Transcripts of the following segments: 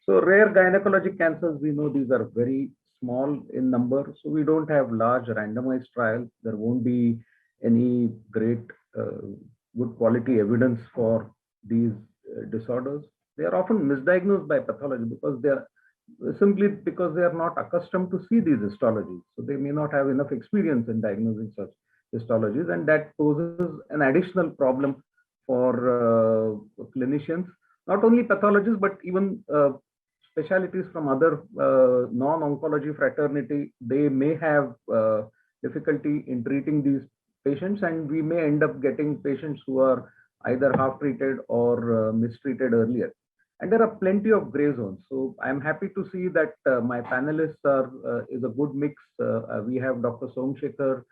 So rare gynecologic cancers, we know these are very small in number. So we don't have large randomized trials. There won't be any great good quality evidence for these disorders. They are often misdiagnosed by pathology because they are simply because they are not accustomed to see these histologies. So they may not have enough experience in diagnosing such histologies, and that poses an additional problem for clinicians, not only pathologists, but even specialties from other non-oncology fraternity. They may have difficulty in treating these patients, and we may end up getting patients who are either half treated or mistreated earlier. And there are plenty of gray zones. So I'm happy to see that my panelists are is a good mix. We have Dr. Somshekhar,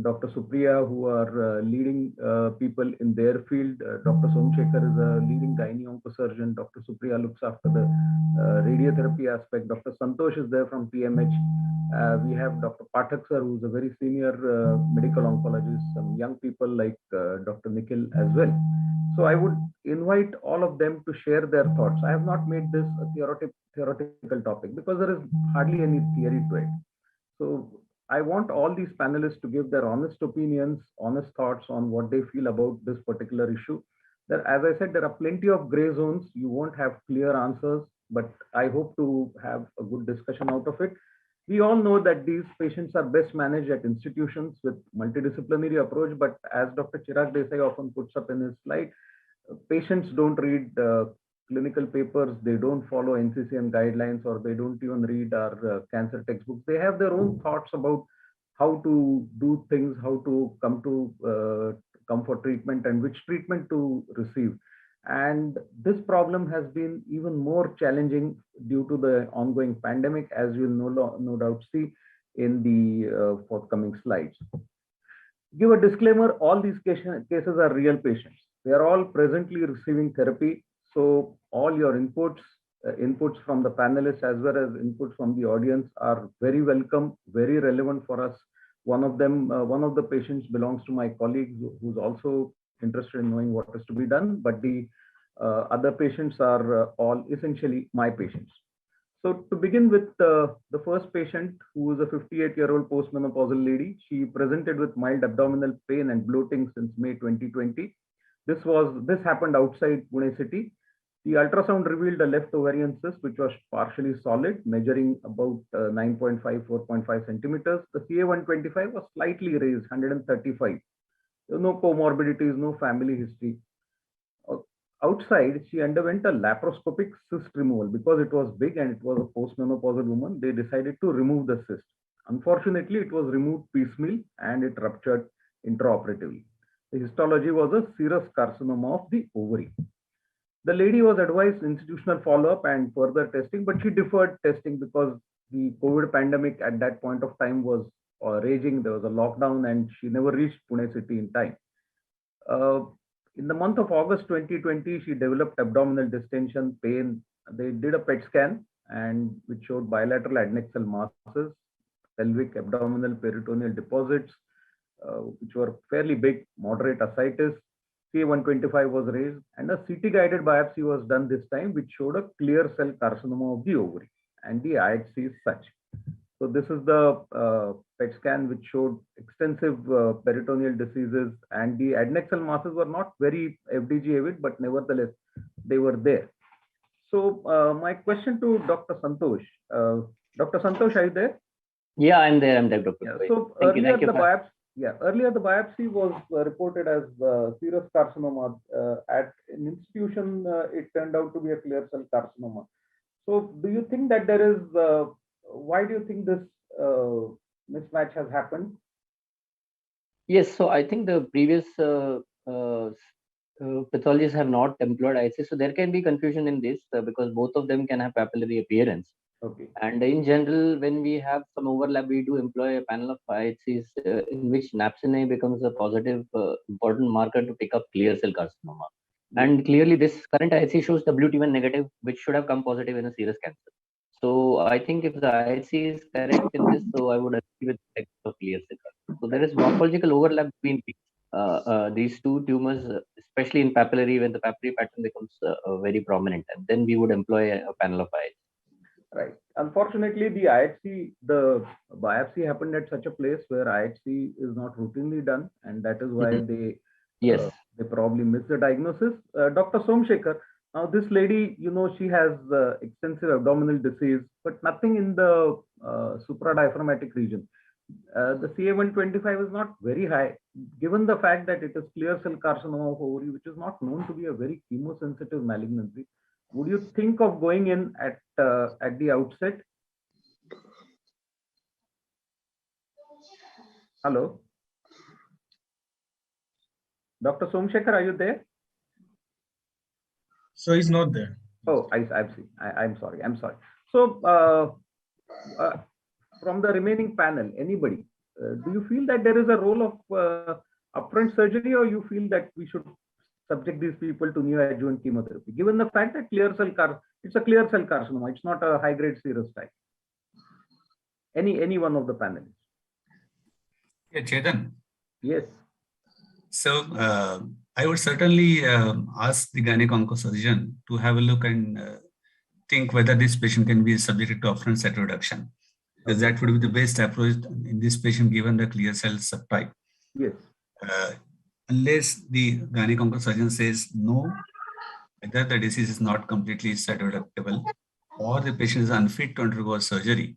Dr. Supriya, who are leading people in their field. Dr. Somshekhar is a leading gynae oncosurgeon. Dr. Supriya looks after the radiotherapy aspect. Dr. Santosh is there from PMH. We have Dr. Pathak sir, who's a very senior medical oncologist. Some young people like Dr. Nikhil as well. So I would invite all of them to share their thoughts. I have not made this a theoretical topic because there is hardly any theory to it. So I want all these panelists to give their honest opinions, honest thoughts on what they feel about this particular issue. There, as I said, there are plenty of gray zones. You won't have clear answers, but I hope to have a good discussion out of it. We all know that these patients are best managed at institutions with multidisciplinary approach, but as Dr. Chirag Desai often puts up in his slide, patients don't read clinical papers, they don't follow NCCN guidelines, or they don't even read our cancer textbooks. They have their own thoughts about how to do things, how to come for treatment, and which treatment to receive. And this problem has been even more challenging due to the ongoing pandemic, as you'll no doubt see in the forthcoming slides. Give a disclaimer, all these cases are real patients. They are all presently receiving therapy. So all your inputs from the panelists as well as inputs from the audience are very welcome, very relevant for us. One of the patients belongs to my colleague who's also interested in knowing what is to be done, but the other patients are all essentially my patients. So to begin with, the first patient, who is a 58-year-old postmenopausal lady, she presented with mild abdominal pain and bloating since May 2020. This happened outside Pune city. The ultrasound revealed a left ovarian cyst, which was partially solid, measuring about 9.5, 4.5 centimeters. The CA125 was slightly raised, 135. No comorbidities, no family history. Outside, she underwent a laparoscopic cyst removal because it was big and it was a postmenopausal woman. They decided to remove the cyst. Unfortunately, it was removed piecemeal and it ruptured intraoperatively. The histology was a serous carcinoma of the ovary. The lady was advised institutional follow-up and further testing, but she deferred testing because the COVID pandemic at that point of time was raging. There was a lockdown and she never reached Pune city in time. In the month of August 2020, she developed abdominal distension, pain. They did a PET scan and which showed bilateral adnexal masses, pelvic, abdominal, peritoneal deposits, which were fairly big, moderate ascites. CA125 was raised and a CT guided biopsy was done this time, which showed a clear cell carcinoma of the ovary, and the IHC is such. So this is the PET scan which showed extensive peritoneal diseases, and the adnexal masses were not very FDG avid, but nevertheless they were there. So my question to Dr. Santosh. Dr. Santosh, are you there? Yeah, I'm there. I'm there, Dr. Yeah. So earlier the biopsy was reported as serous carcinoma. At an institution, it turned out to be a clear cell carcinoma. So do you think that there is, why do you think this mismatch has happened? Yes, so I think the previous pathologists have not employed IHC. So there can be confusion in this because both of them can have papillary appearance. Okay. And in general, when we have some overlap, we do employ a panel of IHCs in which napsine becomes a positive important marker to pick up clear cell carcinoma. And clearly this current IHC shows WT1 negative, which should have come positive in a serous cancer. So I think if the IHC is correct in this, so I would agree with the of clear cell. So there is morphological overlap between these two tumors, especially in papillary, when the papillary pattern becomes very prominent, and then we would employ a panel of IHC. unfortunately, the IHC, the biopsy happened at such a place where IHC is not routinely done, and that is why Yes. they probably missed the diagnosis. Dr. Somshekhar, now this lady, she has extensive abdominal disease, but nothing in the supradiaphragmatic region. The CA125 is not very high, given the fact that it is clear cell carcinoma of ovary, which is not known to be a very chemosensitive malignancy. Would you think of going in at the outset? Hello, Dr. Somshekhar, are you there? So he's not there. Oh, I see. I'm sorry. I'm sorry. So, from the remaining panel, anybody, do you feel that there is a role of upfront surgery, or you feel that we should subject these people to neoadjuvant chemotherapy, given the fact that it's a clear cell carcinoma, it's not a high-grade serous type? Any one of the panelists? Yeah, Chetan. Yes. So I would certainly ask the gynec oncosurgeon to have a look and think whether this patient can be subjected to upfront cytoreduction, because that would be the best approach in this patient given the clear cell subtype. Yes. Unless the gynec oncosurgeon says no, whether the disease is not completely cytoreductible or the patient is unfit to undergo surgery,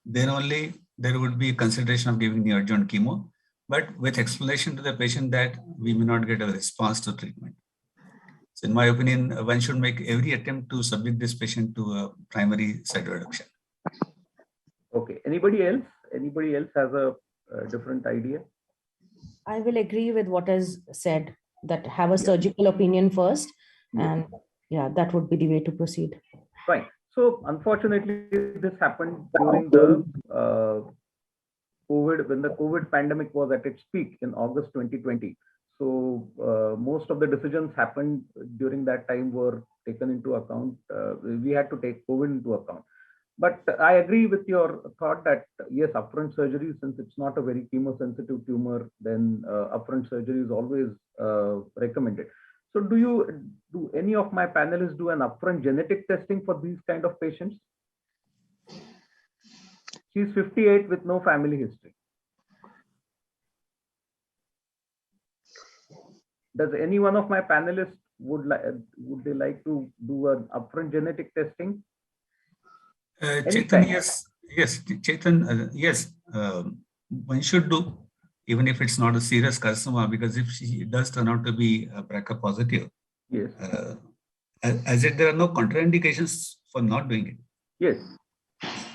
then only there would be a consideration of giving neoadjuvant chemo, but with explanation to the patient that we may not get a response to treatment. So in my opinion, one should make every attempt to subject this patient to a primary cytoreduction. Okay. Anybody else? Anybody else has a different idea? I will agree with what is said, that have a surgical opinion first, and yeah, that would be the way to proceed. Fine. So unfortunately, this happened during the COVID, when the COVID pandemic was at its peak in August 2020. So most of the decisions happened during that time were taken into account. We had to take COVID into account. But I agree with your thought that yes, upfront surgery, since it's not a very chemosensitive tumor, then upfront surgery is always recommended. So do any of my panelists do an upfront genetic testing for these kind of patients? She's 58 with no family history. Does any one of my panelists would they like to do an upfront genetic testing? Chetan, yes, Chetan, yes, one should do, even if it's not a serious carcinoma, because if she does turn out to be BRCA positive, yes, as if there are no contraindications for not doing it. Yes.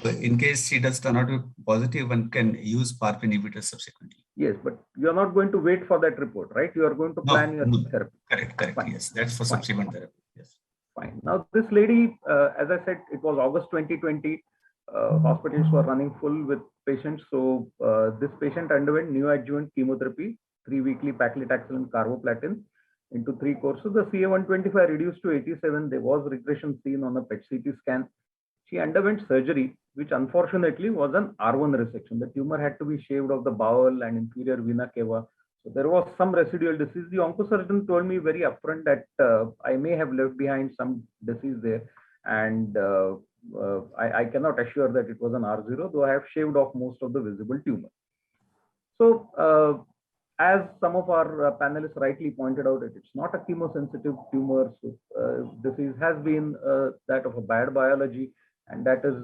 But in case she does turn out to be positive, one can use PARP inhibitors subsequently. Yes, but you are not going to wait for that report, right? You are going to plan your therapy. Correct. Fine. Yes, that's for subsequent therapy. Yes. Fine. Now, this lady, as I said, it was August 2020. Hospitals were running full with patients. So this patient underwent neoadjuvant chemotherapy, 3 weekly paclitaxel and carboplatin into 3 courses. The CA125 reduced to 87. There was regression seen on a PET-CT scan. She underwent surgery, which unfortunately was an R1 resection. The tumor had to be shaved off the bowel and inferior vena cava. So there was some residual disease. The oncosurgeon told me very upfront that I may have left behind some disease there, and I cannot assure that it was an R0, though I have shaved off most of the visible tumor. So as some of our panelists rightly pointed out, it's not a chemosensitive tumor. So disease has been that of a bad biology. And that is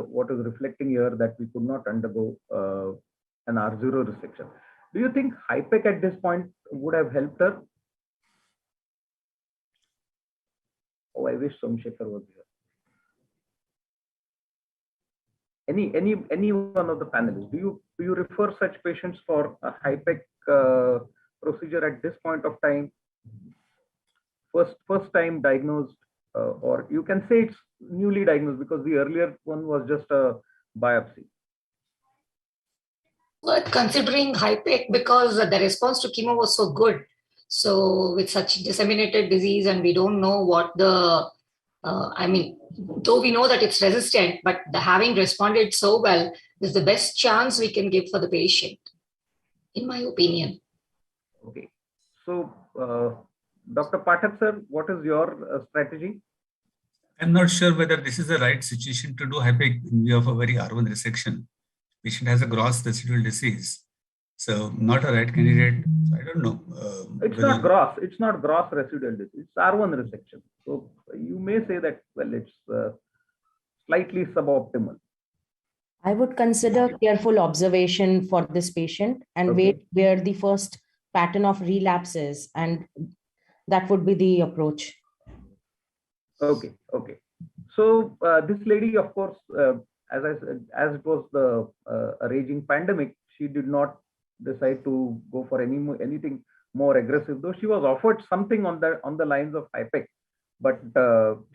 what is reflecting here, that we could not undergo an R0 resection. Do you think HIPEC at this point would have helped her? Oh, I wish Somshekhar was here. Any one of the panelists, do you refer such patients for a HIPEC procedure at this point of time? First time diagnosed, or you can say it's newly diagnosed, because the earlier one was just a biopsy. Worth considering HIPEC because the response to chemo was so good. So with such disseminated disease, and we don't know what the, though we know that it's resistant, but having responded so well is the best chance we can give for the patient, in my opinion. Okay. So, Dr. Pathak sir, what is your strategy? I'm not sure whether this is the right situation to do HIPEC in view of a very R1 resection. Patient has a gross residual disease, so not a right candidate. So I don't know. It's not gross. It's not gross residual disease. It's R1 resection. So you may say that, well, it's slightly suboptimal. I would consider careful observation for this patient and Okay. wait where the first pattern of relapse is, and that would be the approach. Okay. Okay. So this lady, of course, as I said, as it was the a raging pandemic, she did not decide to go for anything more aggressive. Though she was offered something on the lines of HIPEC, but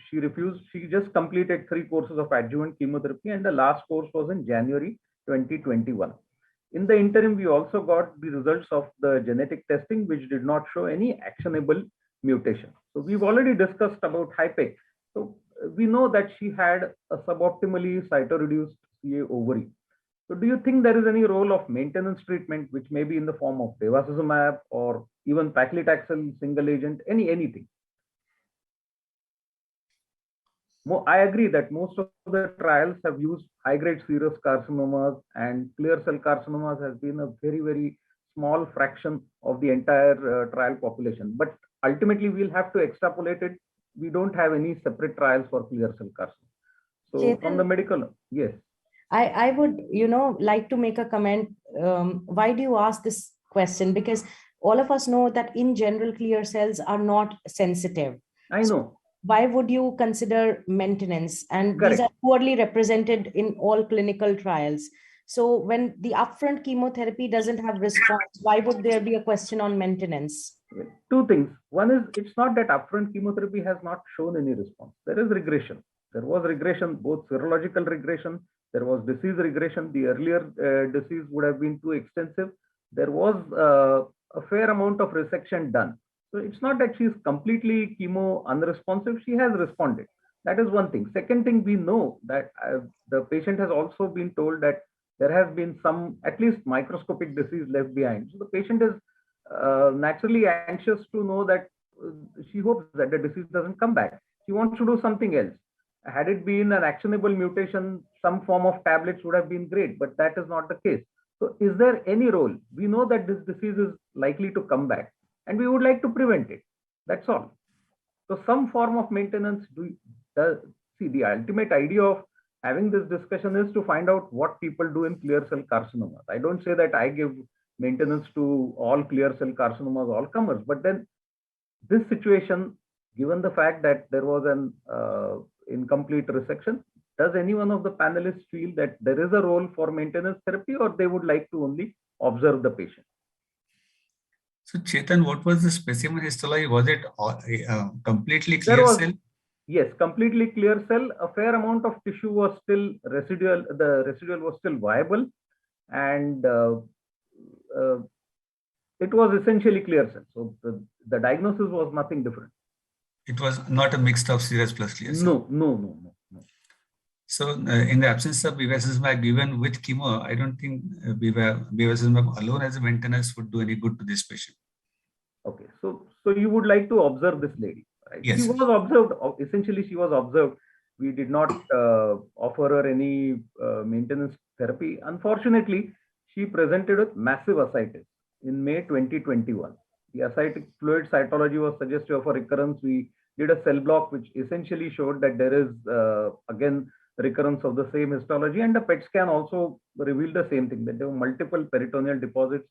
she refused. She just completed 3 courses of adjuvant chemotherapy, and the last course was in January 2021. In the interim, we also got the results of the genetic testing, which did not show any actionable mutation. So we've already discussed about HIPEC. So we know that she had a suboptimally cytoreduced CA ovary. So do you think there is any role of maintenance treatment, which may be in the form of bevacizumab or even paclitaxel single agent, anything? I agree that most of the trials have used high-grade serous carcinomas, and clear cell carcinomas has been a very, very small fraction of the entire trial population. But ultimately, we'll have to extrapolate it. We don't have any separate trials for clear cell carcinoma. So Chetan, from the medical, yes. I would, like to make a comment. Why do you ask this question? Because all of us know that in general, clear cells are not sensitive. I know. Why would you consider maintenance? And Correct. these are poorly represented in all clinical trials. So when the upfront chemotherapy doesn't have response, why would there be a question on maintenance? 2 things. One is, it's not that upfront chemotherapy has not shown any response. There is regression. There was regression, both serological regression, there was disease regression. The earlier disease would have been too extensive. There was a fair amount of resection done. So it's not that she's completely chemo unresponsive. She has responded. That is one thing. Second thing, we know that the patient has also been told that there has been some, at least microscopic disease left behind. So the patient is naturally anxious to know that she hopes that the disease doesn't come back. She wants to do something else. Had it been an actionable mutation, some form of tablets would have been great, but that is not the case. So is there any role? We know that this disease is likely to come back, and we would like to prevent it. That's all. So some form of maintenance. See, the ultimate idea of having this discussion is to find out what people do in clear cell carcinomas. I don't say that I give maintenance to all clear cell carcinomas, all comers, but then this situation, given the fact that there was an incomplete resection, does any one of the panelists feel that there is a role for maintenance therapy, or they would like to only observe the patient? So Chetan, what was the specimen histology? Was it completely clear cell? Yes, completely clear cell. A fair amount of tissue was still residual. The residual was still viable, and it was essentially clear cell. So the diagnosis was nothing different. It was not a mixed of serous plus clear cell. No. So in the absence of bevacizumab given with chemo, I don't think bevacizumab alone as a maintenance would do any good to this patient. Okay, so you would like to observe this lady, right? Yes. She was observed. Essentially, she was observed. We did not offer her any maintenance therapy. Unfortunately, she presented with massive ascites in May 2021. The ascitic fluid cytology was suggestive of a recurrence. We did a cell block, which essentially showed that there is again recurrence of the same histology, and the PET scan also revealed the same thing, that there were multiple peritoneal deposits.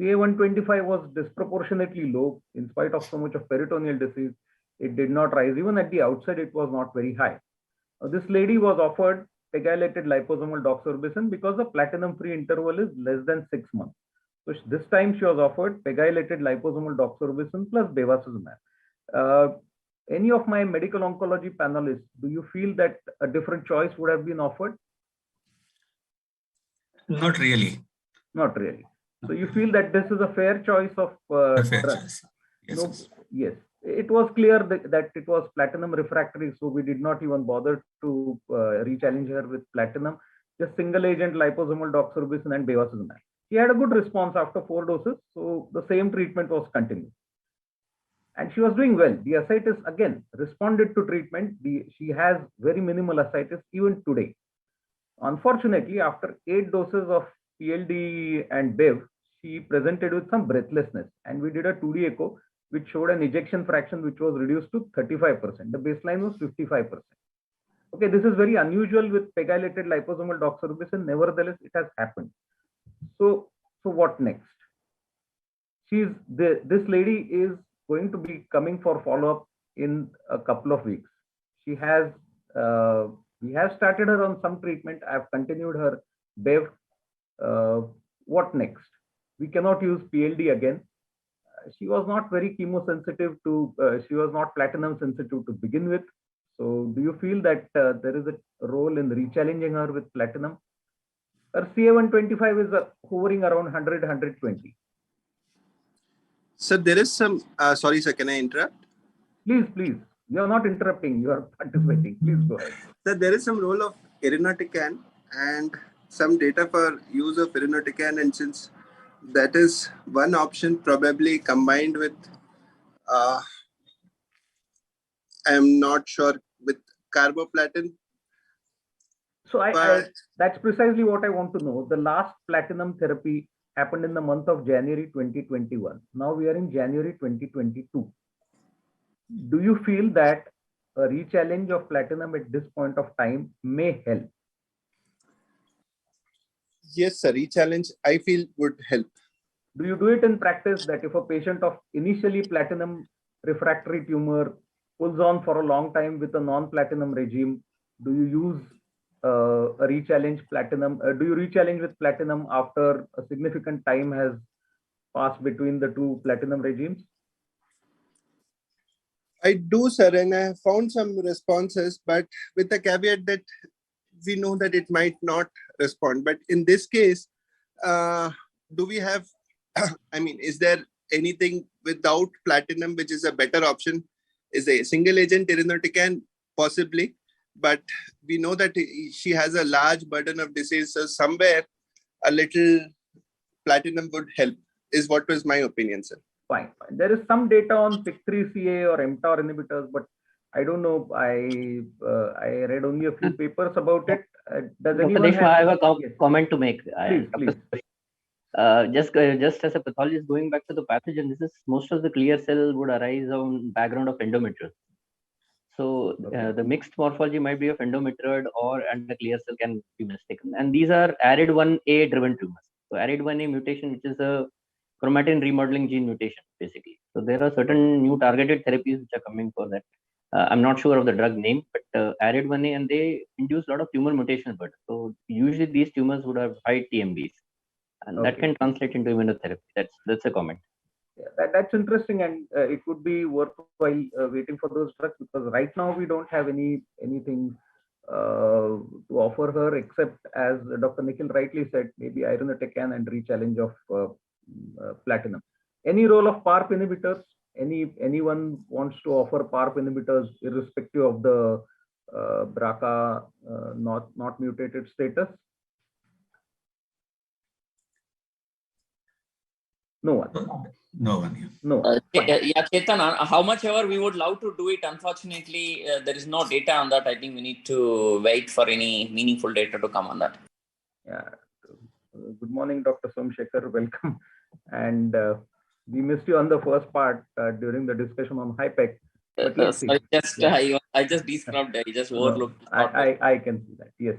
CA125 was disproportionately low in spite of so much of peritoneal disease. It did not rise. Even at the outset, it was not very high. This lady was offered pegylated liposomal doxorubicin because the platinum-free interval is less than 6 months. So this time she was offered pegylated liposomal doxorubicin plus bevacizumab. Any of my medical oncology panelists, do you feel that a different choice would have been offered? Not really. Not really. So you feel that this is a fair choice of A fair choice. Yes, no, yes. It was clear that it was platinum refractory, so we did not even bother to re-challenge her with platinum. Just single agent liposomal doxorubicin and bevacizumab. She had a good response after 4 doses, so the same treatment was continued. and she was doing well. The ascites again responded to treatment. She has very minimal ascites even today. Unfortunately, after 8 doses of PLD and BEV, she presented with some breathlessness, and we did a 2D echo, which showed an ejection fraction which was reduced to 35%. The baseline was 55%. Okay, this is very unusual with pegylated liposomal doxorubicin. Nevertheless, it has happened. So what next? This lady is going to be coming for follow-up in a couple of weeks. She has we have started her on some treatment. I've continued her BEV. What next? We cannot use PLD again. She was not very chemosensitive to, she was not platinum sensitive to begin with. So do you feel that there is a role in rechallenging her with platinum? Her CA125 is hovering around 100, 120. So there is some, sorry sir, can I interrupt? Please. You are not interrupting, you are participating. Please go ahead. So there is some role of irinotecan and some data for use of irinotecan, and since that is one option probably combined with, I'm not sure, with carboplatin. So that's precisely what I want to know. The last platinum therapy happened in the month of January 2021. Now we are in January 2022. Do you feel that a rechallenge of platinum at this point of time may help? Yes, sir. Rechallenge, I feel, would help. Do you do it in practice that if a patient of initially platinum refractory tumor pulls on for a long time with a non-platinum regime, do you use a rechallenge platinum? Do you rechallenge with platinum after a significant time has passed between the two platinum regimes? I do, sir, and I have found some responses, but with the caveat that we know that it might not respond. But in this case, do we have, I mean, is there anything without platinum which is a better option? Is a single agent irinotecan? Possibly, but we know that she has a large burden of disease, so somewhere a little platinum would help, is what was my opinion, sir. Fine. There is some data on PIK3CA or mTOR inhibitors, but I don't know. I read only a few papers about it. Does anyone Deshmukh, I have a yes, comment to make. Please. Just as a pathologist, going back to the pathogenesis, most of the clear cell would arise on background of endometriosis. So the mixed morphology might be of endometrioid and the clear cell can be mistaken. And these are ARID1A driven tumors. So ARID1A mutation, which is a chromatin remodeling gene mutation, basically. So there are certain new targeted therapies which are coming for that. I'm not sure of the drug name, but ARID1A, and they induce a lot of tumor mutational burden. So usually these tumors would have high TMBs, and that can translate into immunotherapy. That's a comment. Yeah, that's interesting, and it would be worthwhile waiting for those drugs, because right now we don't have anything to offer her except, as Dr. Nikhil rightly said, maybe irinotecan and rechallenge of platinum. Any role of PARP inhibitors? Anyone wants to offer PARP inhibitors irrespective of the BRCA not mutated status? No one. No one. No. Yeah, Chetan, how much ever we would love to do it, unfortunately, there is no data on that. I think we need to wait for any meaningful data to come on that. Yeah. Good morning, Dr. Somshekhar. Welcome. And we missed you on the first part during the discussion on HIPEC. Sorry, I just described. I just overlooked. I can see that. Yes.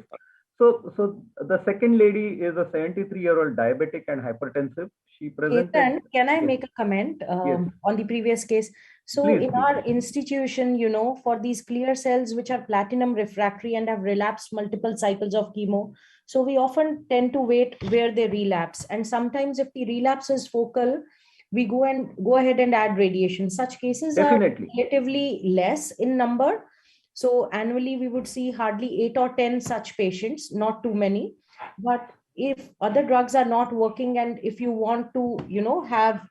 So the second lady is a 73-year-old diabetic and hypertensive. She presented. Chetan, can I make a comment on the previous case? So please. Our institution, for these clear cells which are platinum refractory and have relapsed multiple cycles of chemo, so we often tend to wait where they relapse. And sometimes if the relapse is focal, we go ahead and add radiation. Such cases Definitely are relatively less in number. So annually, we would see hardly 8 or 10 such patients, not too many. But if other drugs are not working, and if you want to, have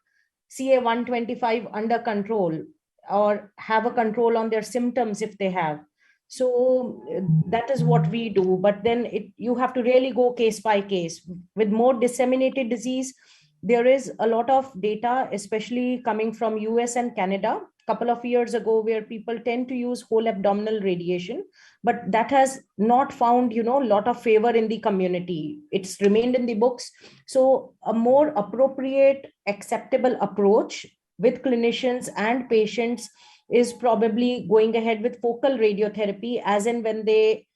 CA125 under control or have a control on their symptoms if they have. So that is what we do. But then you have to really go case by case. With more disseminated disease, there is a lot of data, especially coming from US and Canada, couple of years ago, where people tend to use whole abdominal radiation, but that has not found, a lot of favor in the community. It's remained in the books. So a more appropriate, acceptable approach with clinicians and patients is probably going ahead with focal radiotherapy, as in when they,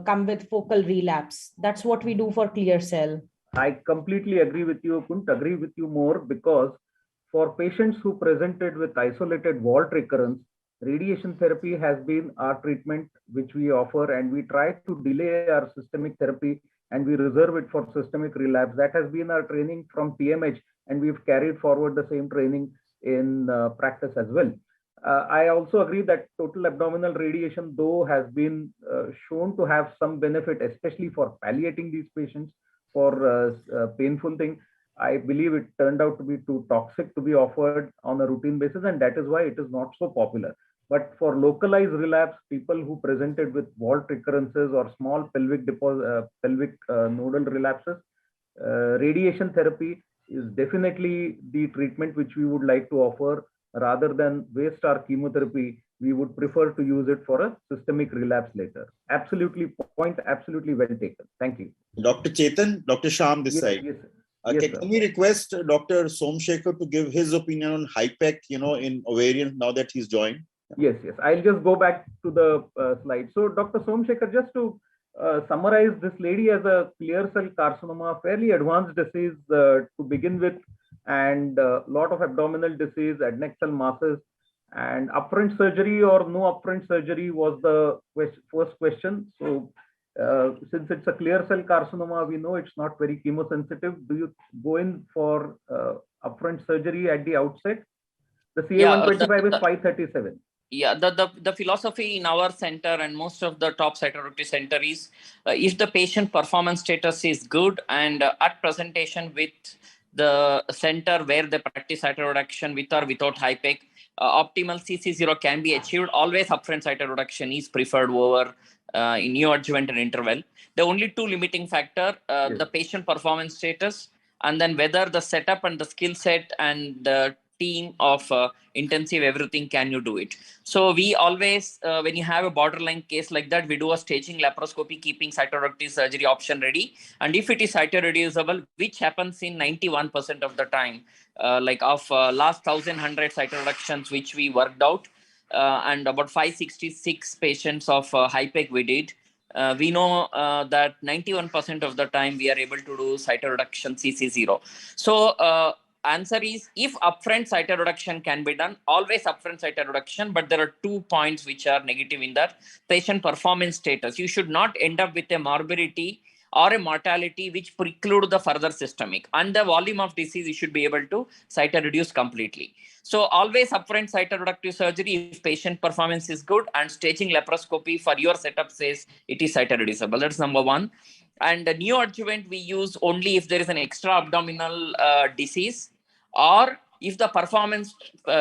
come with focal relapse. That's what we do for clear cell. I completely agree with you. Couldn't agree with you more, because for patients who presented with isolated vault recurrence, radiation therapy has been our treatment which we offer, and we try to delay our systemic therapy and we reserve it for systemic relapse. That has been our training from TMH, and we've carried forward the same training in practice as well. I also agree that total abdominal radiation, though, has been shown to have some benefit, especially for palliating these patients for painful thing. I believe it turned out to be too toxic to be offered on a routine basis, and that is why it is not so popular. But for localized relapse, people who presented with vault recurrences or small pelvic nodal relapses, radiation therapy is definitely the treatment which we would like to offer. Rather than waste our chemotherapy, we would prefer to use it for a systemic relapse later. Absolutely, point absolutely well taken. Thank you. Dr. Chetan, Dr. Sham this side. Yes, Can we request Dr. Somshekhar to give his opinion on HIPEC, in ovarian, now that he's joined? Yes. I'll just go back to the slide. So Dr. Somshekhar, just to summarize, this lady has a clear cell carcinoma, fairly advanced disease to begin with, and a lot of abdominal disease, adnexal masses, and upfront surgery or no upfront surgery was the first question. So since it's a clear cell carcinoma, we know it's not very chemosensitive. Do you go in for upfront surgery at the outset? The CA-125 is 537. Yeah, the philosophy in our center and most of the top cytoreductive center is if the patient performance status is good and at presentation with the center where they practice cytoreduction with or without HIPEC, optimal CC0 can be achieved. Always upfront cytoreduction is preferred over in neoadjuvant and interval. The only two limiting factor, the patient performance status, and then whether the setup and the skill set and the team of intensive everything, can you do it? So we always, when you have a borderline case like that, we do a staging laparoscopy, keeping cytoreductive surgery option ready. And if it is cytoreducible, which happens in 91% of the time, like of last 1,100 cytoreductions which we worked out, and about 566 patients of HIPEC we did, we know that 91% of the time we are able to do cytoreduction CC0. So answer is, if upfront cytoreduction can be done, always upfront cytoreduction, but there are 2 points which are negative in that: patient performance status. You should not end up with a morbidity or a mortality which preclude the further systemic, and the volume of disease you should be able to cytoreduce completely. So always upfront cytoreductive surgery if patient performance is good, and staging laparoscopy for your setup says it is cytoreducible. That's number one. And the neoadjuvant we use only if there is an extra abdominal disease, or if the performance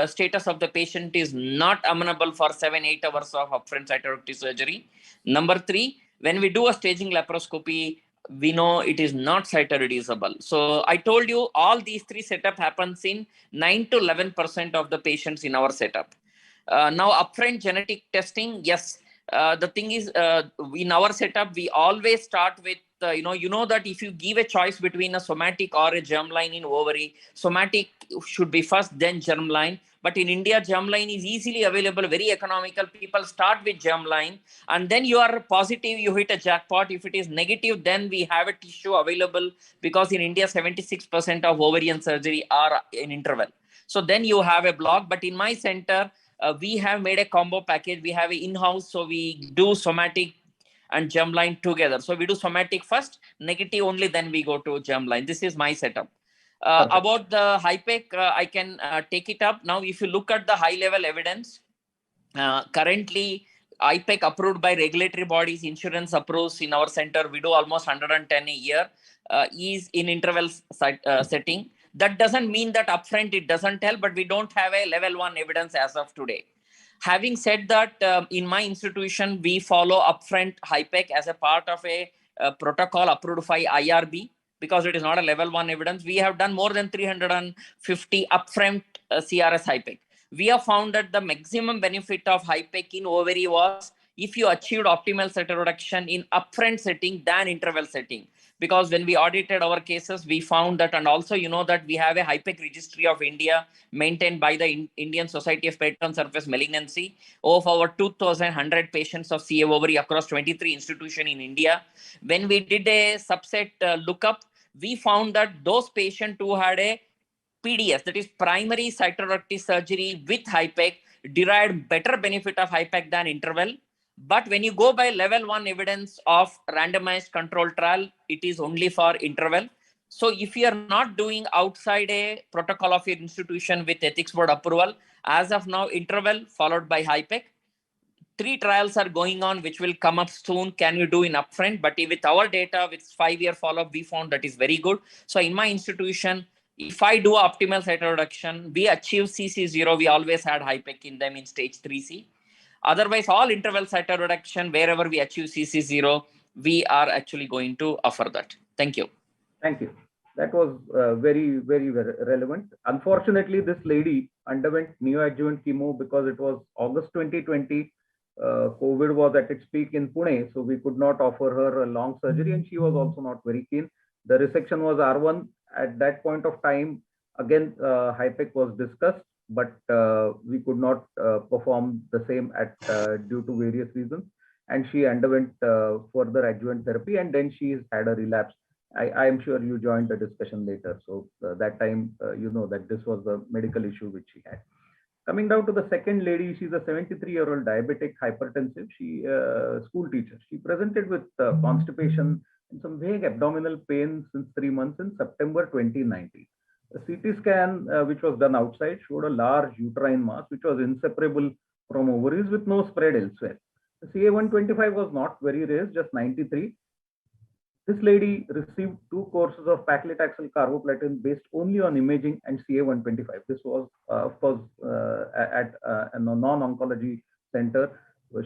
status of the patient is not amenable for 7-8 hours of upfront cytoreductive surgery. Number three, when we do a staging laparoscopy, we know it is not cytoreducible. So I told you all these three setup happens in 9 to 11% of the patients in our setup. Now upfront genetic testing, yes. The thing is, in our setup, we always start with, you know that if you give a choice between a somatic or a germline in ovary, somatic should be first, then germline. But in India, germline is easily available, very economical. People start with germline, and then you are positive, you hit a jackpot. If it is negative, then we have a tissue available, because in India, 76% of ovarian surgery are in interval. So then you have a block. But in my center, we have made a combo package. We have an in-house, so we do somatic and germline together. So we do somatic first, negative only, then we go to germline. This is my setup. About the HIPEC, I can take it up. Now, if you look at the high-level evidence, currently, HIPEC approved by regulatory bodies, insurance approves in our center, we do almost 110 a year, is in interval setting. That doesn't mean that upfront it doesn't help, but we don't have a level 1 evidence as of today. Having said that, in my institution, we follow upfront HIPEC as a part of a protocol approved by IRB, because it is not a level 1 evidence. We have done more than 350 upfront CRS HIPEC. we have found that the maximum benefit of HIPEC in ovary was if you achieved optimal cytoreduction in upfront setting than interval setting. Because when we audited our cases, we found that, and also you know that we have a HIPEC registry of India maintained by the Indian Society of Patron Surface Malignancy of our 2,100 patients of CA ovary across 23 institutions in India. When we did a subset lookup, we found that those patients who had a PDS, that is primary cytoreductive surgery with HIPEC, derived better benefit of HIPEC than interval. But when you go by level 1 evidence of randomized control trial, it is only for interval. So if you are not doing outside a protocol of your institution with ethics board approval, as of now, interval followed by HIPEC. 3 trials are going on, which will come up soon. Can you do in upfront? But with our data, with 5-year follow-up, we found that is very good. So in my institution, if I do optimal cytoreduction, we achieve CC0, we always had HIPEC in them in stage 3C. Otherwise, all interval cytoreduction, wherever we achieve CC0, we are actually going to offer that. Thank you. Thank you. That was very relevant. Unfortunately, this lady underwent neoadjuvant chemo because it was August 2020. COVID was at its peak in Pune, so we could not offer her a long surgery, and she was also not very keen. The resection was R1 at that point of time. Again, HIPEC was discussed, but we could not perform the same due to various reasons. And she underwent further adjuvant therapy, and then she's had a relapse. I am sure you joined the discussion later. So that time, you know that this was the medical issue which she had. Coming down to the second lady, she's a 73-year-old diabetic hypertensive. She school teacher. She presented with constipation and some vague abdominal pain since 3 months in September 2019. A CT scan, which was done outside, showed a large uterine mass, which was inseparable from ovaries with no spread elsewhere. The CA125 was not very raised, just 93. This lady received 2 courses of paclitaxel carboplatin based only on imaging and CA125. This was, of course, at a non-oncology center.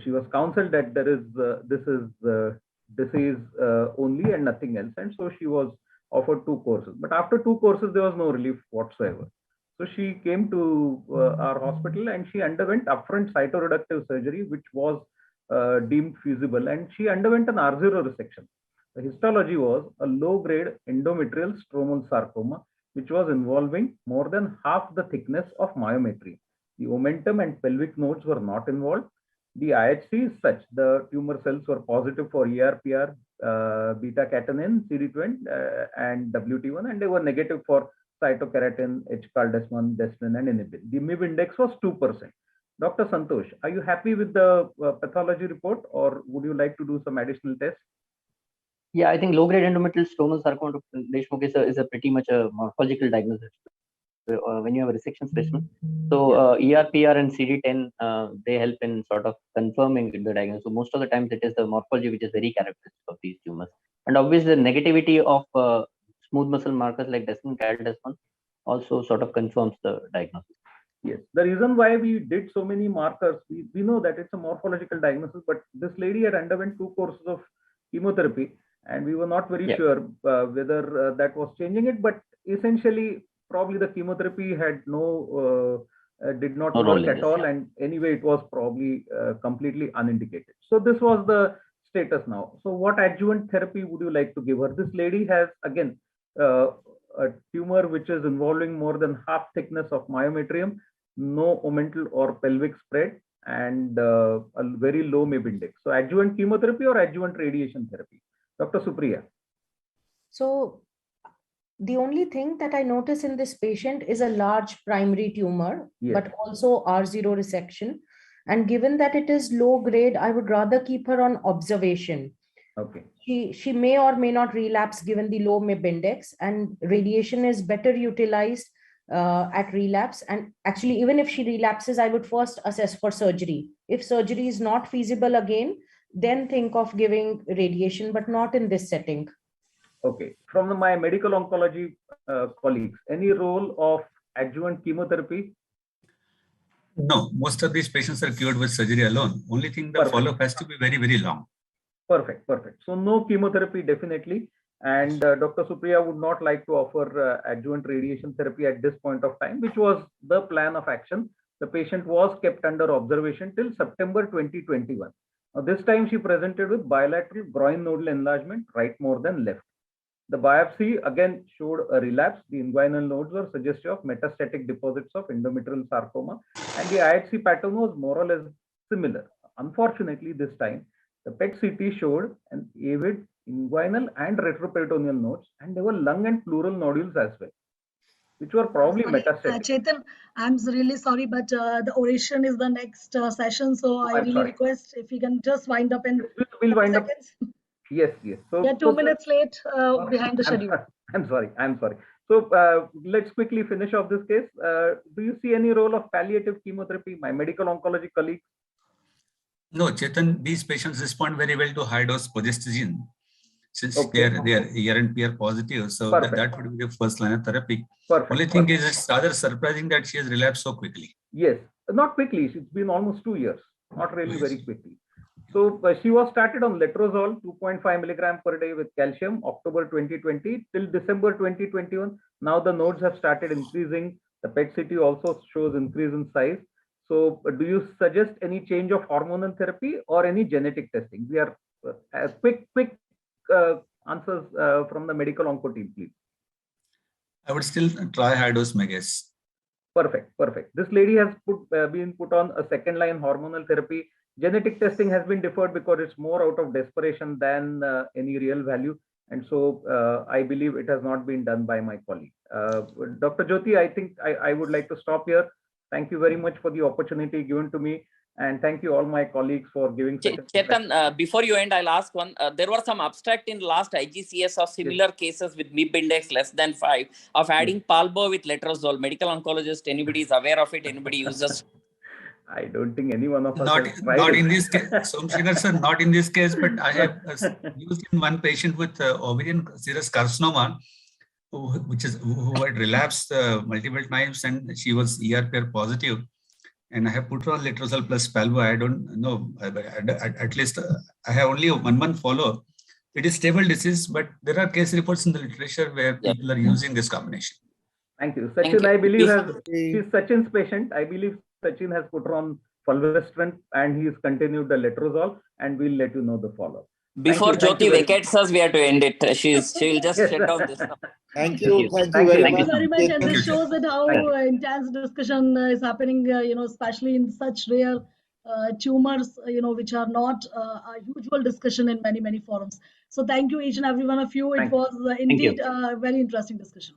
She was counseled that this is disease only and nothing else, and so she was offered 2 courses. But after 2 courses, there was no relief whatsoever. So she came to our hospital and she underwent upfront cytoreductive surgery, which was deemed feasible, and she underwent an R0 resection. The histology was a low-grade endometrial stromal sarcoma, which was involving more than half the thickness of myometrium. The omentum and pelvic nodes were not involved. The IHC is such: the tumor cells were positive for ERPR, beta-catenin, CD20, and WT1, and they were negative for cytokeratin, H-caldesmin, desmin, and inhibin. The MIB index was 2%. Dr. Santosh, are you happy with the pathology report, or would you like to do some additional tests? Yeah, I think low-grade endometrial stromal sarcoma, Deshmukh, is a pretty much a morphological diagnosis when you have a resection specimen. So ERPR and CD10, they help in sort of confirming the diagnosis. So most of the times it is the morphology which is very characteristic of these tumors. And obviously the negativity of smooth muscle markers like desmin, caldesmin also sort of confirms the diagnosis. Yes, the reason why we did so many markers, we know that it's a morphological diagnosis, but this lady had underwent 2 courses of chemotherapy, and we were not very sure whether that was changing it. But essentially, probably the chemotherapy had did not work at all, and anyway, it was probably completely unindicated. So this was the status now. So what adjuvant therapy would you like to give her? This lady has, again, a tumor which is involving more than half thickness of myometrium, no omental or pelvic spread, and a very low MIB index. So adjuvant chemotherapy or adjuvant radiation therapy? Dr. Supriya. So the only thing that I notice in this patient is a large primary tumor, but also R0 resection. And given that it is low grade, I would rather keep her on observation. Okay. She may or may not relapse given the low MIB index, and radiation is better utilized at relapse. And actually, even if she relapses, I would first assess for surgery. If surgery is not feasible again, then think of giving radiation, but not in this setting. Okay. From my medical oncology colleagues, any role of adjuvant chemotherapy? No, most of these patients are cured with surgery alone. Only thing, the follow-up has to be very, very long. Perfect. So no chemotherapy, definitely. And Dr. Supriya would not like to offer adjuvant radiation therapy at this point of time, which was the plan of action. the patient was kept under observation till September 2021. Now, this time she presented with bilateral groin nodal enlargement, right more than left. The biopsy again showed a relapse. The inguinal nodes were suggestive of metastatic deposits of endometrial sarcoma, and the IHC pattern was more or less similar. Unfortunately, this time the PET CT showed an avid inguinal and retroperitoneal nodes, and there were lung and pleural nodules as well, which were probably Sorry, metastatic. Chetan, I'm really sorry, but the oration is the next session. So I I'm really sorry. request if you can just wind up in We'll 30 wind up. seconds. Yes, yes. So, We are 2 minutes late behind the I'm schedule. sorry. I'm sorry. So let's quickly finish off this case. Do you see any role of palliative chemotherapy, my medical oncology colleagues? No, Chetan, these patients respond very well to high dose progesterone since Okay. they are ER and PR positive. So that would be the first line of therapy. Perfect. Only thing is it's rather surprising that she has relapsed so quickly. Yes, not quickly. It's been almost 2 years, not really Yes. very quickly. So she was started on letrozole 2.5 milligram per day with calcium October 2020 till December 2021. Now the nodes have started increasing. The PET CT also shows increase in size. So do you suggest any change of hormonal therapy or any genetic testing? We are quick answers from the medical onco team, please. I would still try high dose megas. Perfect. This lady has been put on a second line hormonal therapy. Genetic testing has been deferred because it's more out of desperation than any real value. And so I believe it has not been done by my colleague. Dr. Jyoti, I think I would like to stop here. Thank you very much for the opportunity given to me. And thank you all my colleagues for giving such a Chetan, before you end, I'll ask one. There were some abstract in last IGCS of similar cases with MIB index less than 5 of adding palbo with letrozole. Medical oncologist, anybody is aware of it? Anybody uses? I don't think any one of us Not has tried it. in this case, Somshekhar sir, not in this case, but I have used in one patient with ovarian serous carcinoma, who had relapsed multiple times, and she was ER/PR positive. And I have put her on letrozole plus palbo. I don't know, at least I have only a 1 month follow. It is stable disease, but there are case reports in the literature where people are using this combination. Thank you. Sachin, I believe, she's Sachin's patient. I believe Sachin has put her on fulvestrant and he's continued the letrozole, and we'll let you know the follow. Before Jyoti vacates us, we have to end it. She'll just shut down this. Thank you very much. And this shows that how intense discussion is happening, especially in such rare tumors, which are not a usual discussion in many forums. So thank you each and every one of you. It was indeed a very interesting discussion.